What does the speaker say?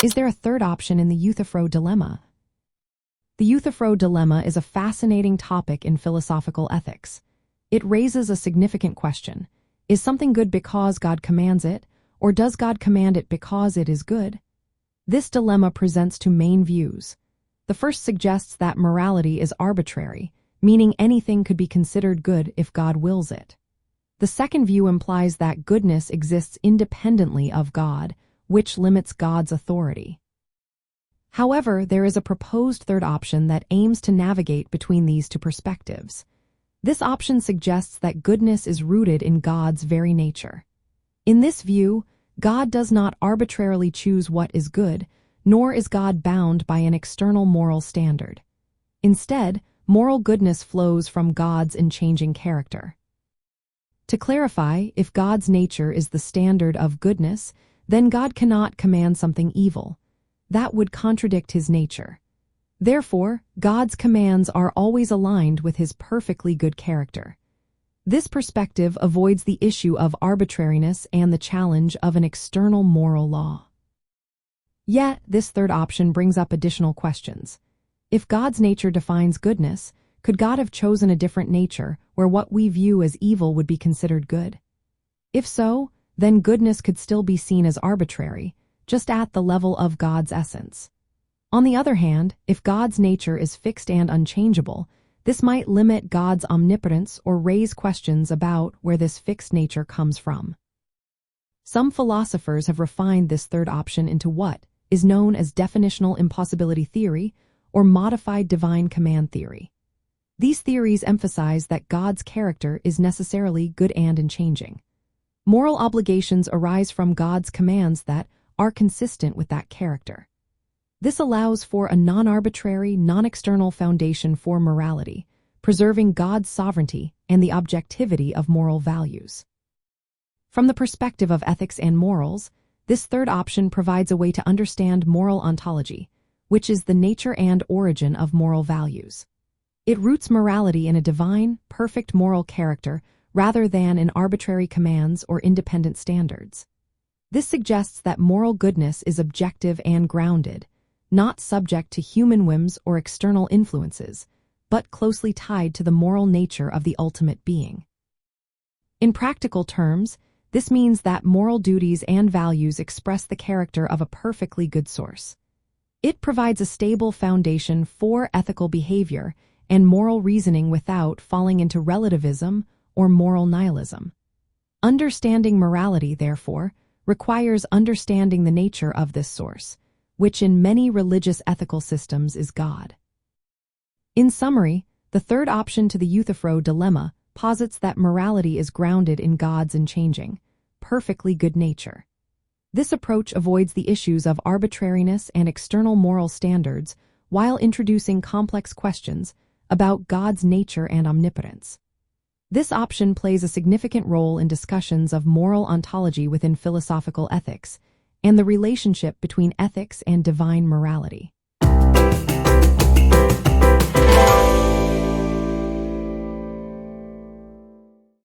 Is there a third option in the Euthyphro dilemma? The Euthyphro dilemma is a fascinating topic in philosophical ethics. It raises a significant question. Is something good because God commands it, or does God command it because it is good? This dilemma presents two main views. The first suggests that morality is arbitrary, meaning anything could be considered good if God wills it. The second view implies that goodness exists independently of God, which limits God's authority. However, there is a proposed third option that aims to navigate between these two perspectives. This option suggests that goodness is rooted in God's very nature. In this view, God does not arbitrarily choose what is good, nor is God bound by an external moral standard. Instead, moral goodness flows from God's unchanging character. To clarify, if God's nature is the standard of goodness, then God cannot command something evil. That would contradict his nature. Therefore, God's commands are always aligned with his perfectly good character. This perspective avoids the issue of arbitrariness and the challenge of an external moral law. Yet, this third option brings up additional questions. If God's nature defines goodness, could God have chosen a different nature where what we view as evil would be considered good? If so, then goodness could still be seen as arbitrary, just at the level of God's essence. On the other hand, if God's nature is fixed and unchangeable, this might limit God's omnipotence or raise questions about where this fixed nature comes from. Some philosophers have refined this third option into what is known as definitional impossibility theory or modified divine command theory. These theories emphasize that God's character is necessarily good and unchanging. Moral obligations arise from God's commands that are consistent with that character. This allows for a non-arbitrary, non-external foundation for morality, preserving God's sovereignty and the objectivity of moral values. From the perspective of ethics and morals, this third option provides a way to understand moral ontology, which is the nature and origin of moral values. It roots morality in a divine, perfect moral character rather than in arbitrary commands or independent standards. This suggests that moral goodness is objective and grounded, not subject to human whims or external influences, but closely tied to the moral nature of the ultimate being. In practical terms, this means that moral duties and values express the character of a perfectly good source. It provides a stable foundation for ethical behavior and moral reasoning without falling into relativism or moral nihilism. Understanding morality, therefore, requires understanding the nature of this source, which in many religious ethical systems is God. In summary, the third option to the Euthyphro dilemma posits that morality is grounded in God's unchanging, perfectly good nature. This approach avoids the issues of arbitrariness and external moral standards while introducing complex questions about God's nature and omnipotence. This option plays a significant role in discussions of moral ontology within philosophical ethics and the relationship between ethics and divine morality.